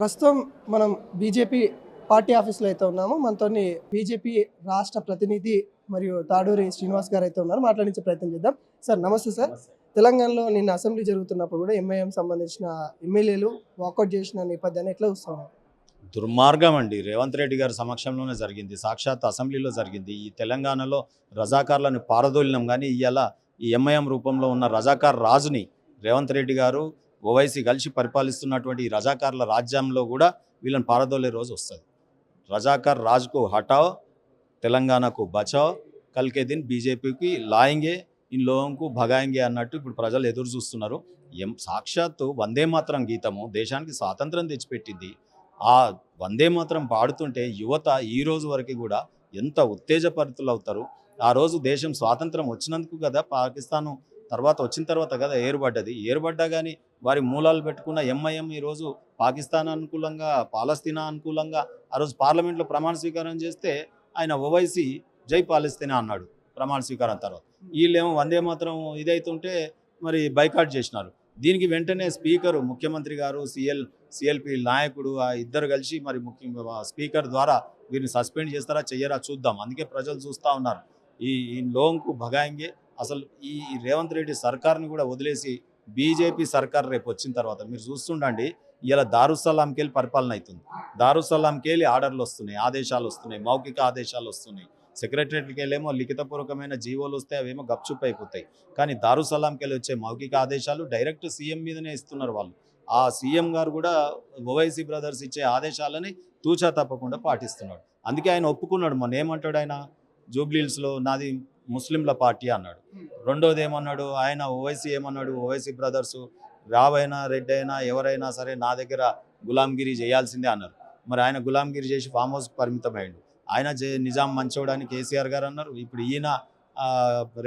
ప్రస్తుతం మనం BJP party ఆఫీస్లో అయితే ఉన్నాము. మనతోని బీజేపీ రాష్ట్ర ప్రతినిధి మరియు తాడూరి శ్రీనివాస్ గారు అయితే ఉన్నారు. మాట్లాడించే ప్రయత్నం చేద్దాం. సార్ నమస్తే సార్. తెలంగాణలో నిన్న అసెంబ్లీ జరుగుతున్నప్పుడు కూడా ఎంఐఎం సంబంధించిన ఎమ్మెల్యేలు వాకౌట్ చేసిన నేపథ్యాన్ని ఎట్లా చూస్తున్నారు? దుర్మార్గం అండి. రేవంత్ రెడ్డి గారి సమక్షంలోనే జరిగింది. సాక్షాత్ అసెంబ్లీలో జరిగింది. ఈ తెలంగాణలో రజాకార్లను పారదోలినాం, కానీ ఇవాళ ఈ ఎంఐఎం రూపంలో ఉన్న రజాకార్ రాజుని రేవంత్ రెడ్డి గారు ఓవైసీ కలిసి పరిపాలిస్తున్నటువంటి ఈ రజాకార్ల రాజ్యంలో కూడా వీళ్ళని పారదోలే రోజు వస్తుంది. రజాకార్ రాజుకు హటావ్, తెలంగాణకు బచావ్, కల్కే దిన్ బీజేపీకి లాయింగే, ఇన్ లోంకు భగాయింగే అన్నట్టు ఇప్పుడు ప్రజలు ఎదురు చూస్తున్నారు. సాక్షాత్తు వందే మాతరం గీతము దేశానికి స్వాతంత్రం తెచ్చిపెట్టింది. ఆ వందే మాతరం పాడుతుంటే యువత ఈ రోజు వరకు కూడా ఎంత ఉత్తేజపరితులు అవుతారు. ఆ రోజు దేశం స్వాతంత్రం వచ్చినందుకు కదా, పాకిస్తాను తర్వాత వచ్చిన తర్వాత కదా ఏర్పడ్డది. ఏర్పడ్డా కానీ వారి మూలాలు పెట్టుకున్న ఎంఐఎం ఈరోజు పాకిస్తాన్ అనుకూలంగా, పాలస్తీనా అనుకూలంగా ఆ రోజు పార్లమెంట్లో ప్రమాణ స్వీకారం చేస్తే ఆయన ఓవైసీ జై పాలస్తీనా అన్నాడు ప్రమాణ స్వీకారం తర్వాత. వీళ్ళేమో వందే మాత్రం ఇదైతుంటే మరి బైకాట్ చేసినారు. దీనికి వెంటనే స్పీకరు, ముఖ్యమంత్రి గారు, సిఎల్పి నాయకుడు ఆ ఇద్దరు కలిసి మరి స్పీకర్ ద్వారా వీరిని సస్పెండ్ చేస్తారా చెయ్యరా చూద్దాం. అందుకే ప్రజలు చూస్తూ ఉన్నారు. ఈ లోంకు భగాయింగే. అసలు ఈ రేవంత్ రెడ్డి సర్కార్ని కూడా వదిలేసి బీజేపీ సర్కార్ రేపు వచ్చిన తర్వాత మీరు చూస్తుండండి. ఇలా దారుసలాంకి వెళ్ళి పరిపాలన అవుతుంది. దారుసలాంకి వెళ్ళి ఆర్డర్లు వస్తున్నాయి, ఆదేశాలు వస్తున్నాయి, మౌఖిక ఆదేశాలు వస్తున్నాయి. సెక్రటరీకి వెళ్ళేమో లిఖితపూర్వకమైన జీవోలు వస్తే అవేమో గప్చుప్ అయిపోతాయి. కానీ దారుసలాంకి వెళ్ళి వచ్చే మౌఖిక ఆదేశాలు డైరెక్ట్ సీఎం మీదనే ఇస్తున్నారు వాళ్ళు. ఆ సీఎం గారు కూడా ఓవైసీ బ్రదర్స్ ఇచ్చే ఆదేశాలని తూచా తప్పకుండా పాటిస్తున్నాడు. అందుకే ఆయన ఒప్పుకున్నాడు. మొన్న ఏమంటాడు ఆయన, జూబ్లీహిల్స్లో నాది ముస్లింల పార్టీ అన్నాడు. రెండోది ఏమన్నాడు ఆయన, ఓవైసీ ఏమన్నాడు, ఓవైసీ బ్రదర్సు రావైనా రెడ్డి అయినా ఎవరైనా సరే నా దగ్గర గులాంగిరి చేయాల్సిందే అన్నారు. మరి ఆయన గులాంగిరి చేసి ఫామ్ హౌస్కి పరిమితమయ్యాడు. ఆయన నిజాం మంచోడని కేసీఆర్ గారు అన్నారు. ఇప్పుడు ఈయన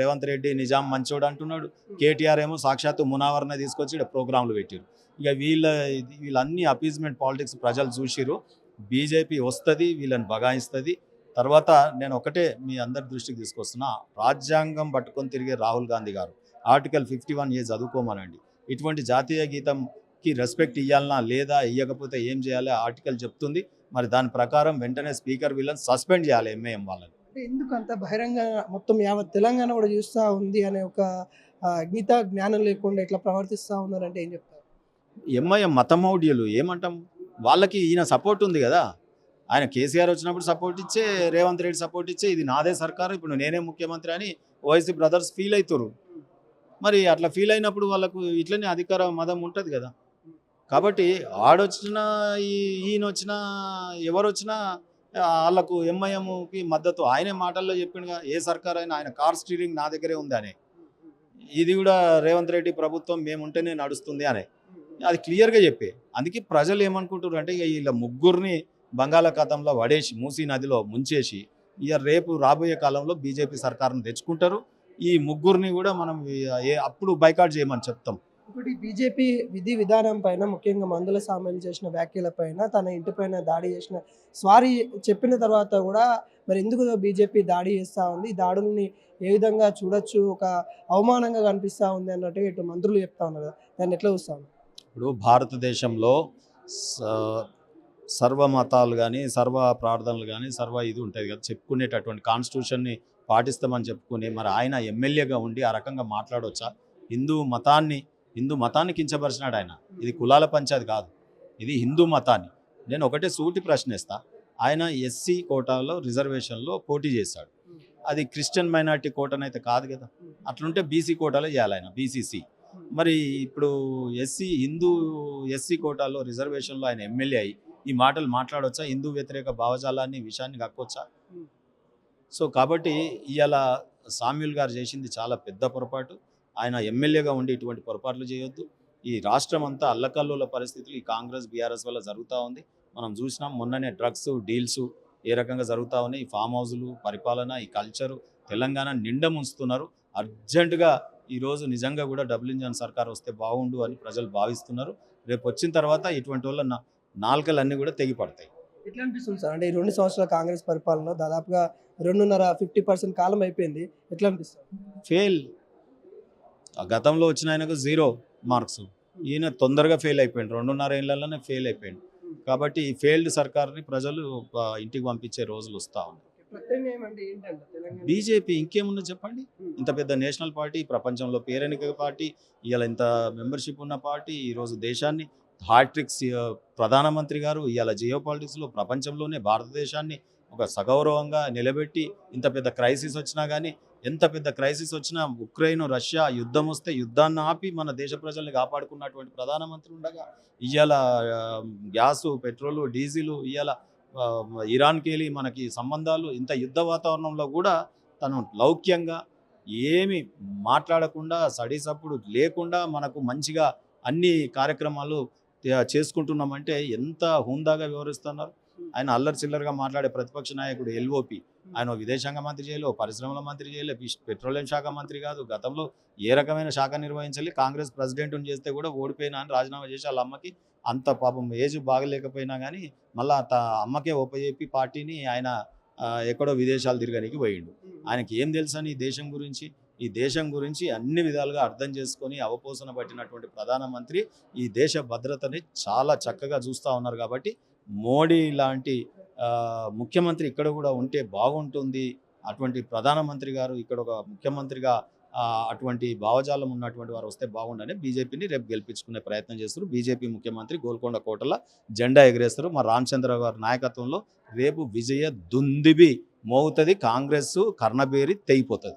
రేవంత్ రెడ్డి నిజాం మంచోడు అంటున్నాడు. కేటీఆర్ ఏమో సాక్షాత్తు మునావర్ని తీసుకొచ్చి ఇక్కడ ప్రోగ్రాంలు పెట్టారు. ఇక వీళ్ళన్నీ అపీజ్మెంట్ పాలిటిక్స్ ప్రజలు చూసిరు. బీజేపీ వస్తుంది, వీళ్ళని బగాయిస్తుంది. తర్వాత నేను ఒకటే మీ అందరి దృష్టికి తీసుకొస్తున్నా, రాజ్యాంగం పట్టుకొని తిరిగే రాహుల్ గాంధీ గారు ఆర్టికల్ 51A చదువుకోమనండి. ఇటువంటి జాతీయ గీతంకి రెస్పెక్ట్ ఇవ్వాలన్నా లేదా ఇవ్వకపోతే ఏం చేయాలి ఆర్టికల్ చెప్తుంది. మరి దాని ప్రకారం వెంటనే స్పీకర్ వీళ్ళని సస్పెండ్ చేయాలి ఎంఐఎం వాళ్ళని. ఎందుకు అంత బహిరంగ మొత్తం యావత్ తెలంగాణ కూడా చూస్తూ ఉంది అనే ఒక గీత జ్ఞానం లేకుండా ఇట్లా ప్రవర్తిస్తూ ఉన్నారంటే ఏం చెప్తారు? ఎంఐఎం మతమౌఢ్యులు ఏమంటాం, వాళ్ళకి ఈయన సపోర్ట్ ఉంది కదా. ఆయన కేసీఆర్ వచ్చినప్పుడు సపోర్ట్ ఇచ్చే, రేవంత్ రెడ్డి సపోర్ట్ ఇచ్చే ఇది నాదే సర్కారు, ఇప్పుడు నేనే ముఖ్యమంత్రి అని ఓవైసీ బ్రదర్స్ ఫీల్ అవుతారు. మరి అట్లా ఫీల్ అయినప్పుడు వాళ్ళకు ఇట్లనే అధికార మదం ఉంటుంది కదా. కాబట్టి ఆడొచ్చినా ఈయన వచ్చినా ఎవరు వచ్చినా వాళ్ళకు ఎంఐఎంకి మద్దతు. ఆయనే మాటల్లో చెప్పిండుగా, ఏ సర్కార్ అయినా ఆయన కార్ స్టీరింగ్ నా దగ్గరే ఉంది అని. ఇది కూడా రేవంత్ రెడ్డి ప్రభుత్వం మేముంటేనే నడుస్తుంది అని అది క్లియర్గా చెప్పే. అందుకే ప్రజలు ఏమనుకుంటారు అంటే, ఇక వీళ్ళ ముగ్గురిని బంగాళాఖాతంలో పడేసి మూసీ నదిలో ముంచేసి ఇక రేపు రాబోయే కాలంలో బీజేపీ సర్కారును తెచ్చుకుంటారు. ఈ ముగ్గురిని కూడా మనం అప్పుడు బైకాట్ చేయమని చెప్తాం. ఒకటి బీజేపీ విధి విధానం పైన, ముఖ్యంగా మందుల సామాన్లు చేసిన వ్యాఖ్యల పైన, తన ఇంటిపైన దాడి చేసిన సారీ చెప్పిన తర్వాత కూడా మరి ఎందుకు బీజేపీ దాడి చేస్తూ ఉంది, దాడుల్ని ఏ విధంగా చూడొచ్చు, ఒక అవమానంగా కనిపిస్తూ ఉంది అన్నట్టుగా ఇటు మంత్రులు చెప్తా ఉన్నారు కదా, దాన్ని ఎట్లా చూస్తాను? ఇప్పుడు భారతదేశంలో సర్వ మతాలు కానీ, సర్వ ప్రార్థనలు కానీ, సర్వ ఇది ఉంటుంది కదా, చెప్పుకునేటటువంటి కాన్స్టిట్యూషన్ని పాటిస్తామని చెప్పుకుని మరి ఆయన ఎమ్మెల్యేగా ఉండి ఆ రకంగా మాట్లాడవచ్చా? హిందూ మతాన్ని కించపరిచినాడు ఆయన. ఇది కులాల పంచాయతీ కాదు, ఇది హిందూ మతాన్ని. నేను ఒకటే సూటి ప్రశ్న ఇస్తా. ఆయన ఎస్సీ కోటాలో రిజర్వేషన్లో పోటీ చేశాడు. అది క్రిస్టియన్ మైనారిటీ కోటనైతే కాదు కదా. అట్లుంటే బీసీ కోటాలో చేయాలి ఆయన, బీసీసీ. మరి ఇప్పుడు హిందూ ఎస్సీ కోటాలో రిజర్వేషన్లో ఆయన ఎమ్మెల్యే అయ్యి ఈ మాటలు మాట్లాడవచ్చా? హిందూ వ్యతిరేక భావజాలాన్ని, విషయాన్ని కక్కొచ్చా? సో కాబట్టి ఇవాళ సామ్యూల్ గారు చేసింది చాలా పెద్ద పొరపాటు. ఆయన ఎమ్మెల్యేగా ఉండి ఇటువంటి పొరపాట్లు చేయొద్దు. ఈ రాష్ట్రం అంతా అల్లకల్లోల పరిస్థితులు ఈ కాంగ్రెస్ బీఆర్ఎస్ వల్ల జరుగుతూ ఉంది. మనం చూసినాం మొన్ననే డ్రగ్స్ డీల్స్ ఏ రకంగా జరుగుతూ ఉన్నాయి. ఈ ఫామ్ హౌజులు, పరిపాలన, ఈ కల్చరు తెలంగాణ నిండా ముంచుతున్నారు. అర్జెంటుగా ఈరోజు నిజంగా కూడా డబుల్ ఇంజన్ సర్కార్ వస్తే బాగుండు అని ప్రజలు భావిస్తున్నారు. రేపు వచ్చిన తర్వాత ఇటువంటి వాళ్ళ నాలుకలన్నీ కూడా తెగిపడతాయి. ఎట్లా అనిపిస్తుంది సార్? అంటే ఈ 2 సంవత్సరాల కాంగ్రెస్ పరిపాలన దాదాపుగా 2.5-50% కాలం అయిపోయింది. ఎట్లా అనిపిస్తుంది? ఫెయిల్. గతంలో వచ్చిన ఆయనకు 0 మార్క్స్, ఈయన తొందరగా ఫెయిల్ అయిపోయింది. 2.5 ఏళ్లలోనే ఫెయిల్ అయిపోయింది. కాబట్టి ఈ ఫెయిల్డ్ సర్కార్ని ప్రజలు ఇంటికి పంపించే రోజులు వస్తూ ఉన్నాయి. ప్రత్యామ్నాయం అంటే ఏంటంటే తెలంగాణ బీజేపీ ఇంకేముందో చెప్పండి. ఇంత పెద్ద నేషనల్ పార్టీ, ప్రపంచంలో పేరెనిక పార్టీ, ఇవాళ ఇంత మెంబర్షిప్ ఉన్న పార్టీ, ఈరోజు దేశాన్ని హాట్రిక్స్ ప్రధానమంత్రి గారు ఇవాళ జియో పాలిటిక్స్లో ప్రపంచంలోనే భారతదేశాన్ని ఒక సగౌరవంగా నిలబెట్టి, ఇంత పెద్ద క్రైసిస్ వచ్చినా కానీ, ఎంత పెద్ద క్రైసిస్ వచ్చినా ఉక్రెయిన్ రష్యా యుద్ధం వస్తే యుద్ధాన్ని ఆపి మన దేశ ప్రజల్ని కాపాడుకున్నటువంటి ప్రధానమంత్రి ఉండగా ఇవాళ గ్యాసు, పెట్రోలు, డీజిలు, ఇవాళ ఇరాన్కి వెళ్ళి మనకి సంబంధాలు, ఇంత యుద్ధ వాతావరణంలో కూడా తను లౌక్యంగా ఏమి మాట్లాడకుండా సడిసప్పుడు లేకుండా మనకు మంచిగా అన్ని కార్యక్రమాలు చేసుకుంటున్నామంటే ఎంత హుందాగా వివరిస్తున్నారు. ఆయన అల్లరి చిల్లరగా మాట్లాడే ప్రతిపక్ష నాయకుడు ఎల్ఓపి, ఆయన విదేశాంగ మంత్రి చేయలే, పరిశ్రమల మంత్రి చేయలే, పెట్రోలియం శాఖ మంత్రి కాదు, గతంలో ఏ రకమైన శాఖ నిర్వహించాలి, కాంగ్రెస్ ప్రెసిడెంట్ని చేస్తే కూడా ఓడిపోయినా అని రాజీనామా చేసి వాళ్ళ అమ్మకి అంత పాపం ఏజ్ బాగలేకపోయినా కానీ మళ్ళీ అమ్మకే ఒప్పజెప్పి పార్టీని ఆయన ఎక్కడో విదేశాలు తిరగడానికి పోయిండు. ఆయనకి ఏం తెలుసని ఈ దేశం గురించి అన్ని విధాలుగా అర్థం చేసుకొని అవపోసన పట్టినటువంటి ప్రధానమంత్రి ఈ దేశ భద్రతని చాలా చక్కగా చూస్తూ ఉన్నారు. కాబట్టి మోడీ లాంటి ముఖ్యమంత్రి ఇక్కడ కూడా ఉంటే బాగుంటుంది, అటువంటి ప్రధానమంత్రి గారు ఇక్కడ ఒక ముఖ్యమంత్రిగా అటువంటి భావజాలం ఉన్నటువంటి వారు వస్తే బాగుండని బీజేపీని రేపు గెలిపించుకునే ప్రయత్నం చేస్తారు. బీజేపీ ముఖ్యమంత్రి గోల్కొండ కోటలో జెండా ఎగరేస్తారు. మా రామచంద్ర గారి నాయకత్వంలో రేపు విజయ దుందిబి మోగుతుంది. కాంగ్రెస్ కర్ణబేరి తెగిపోతుంది.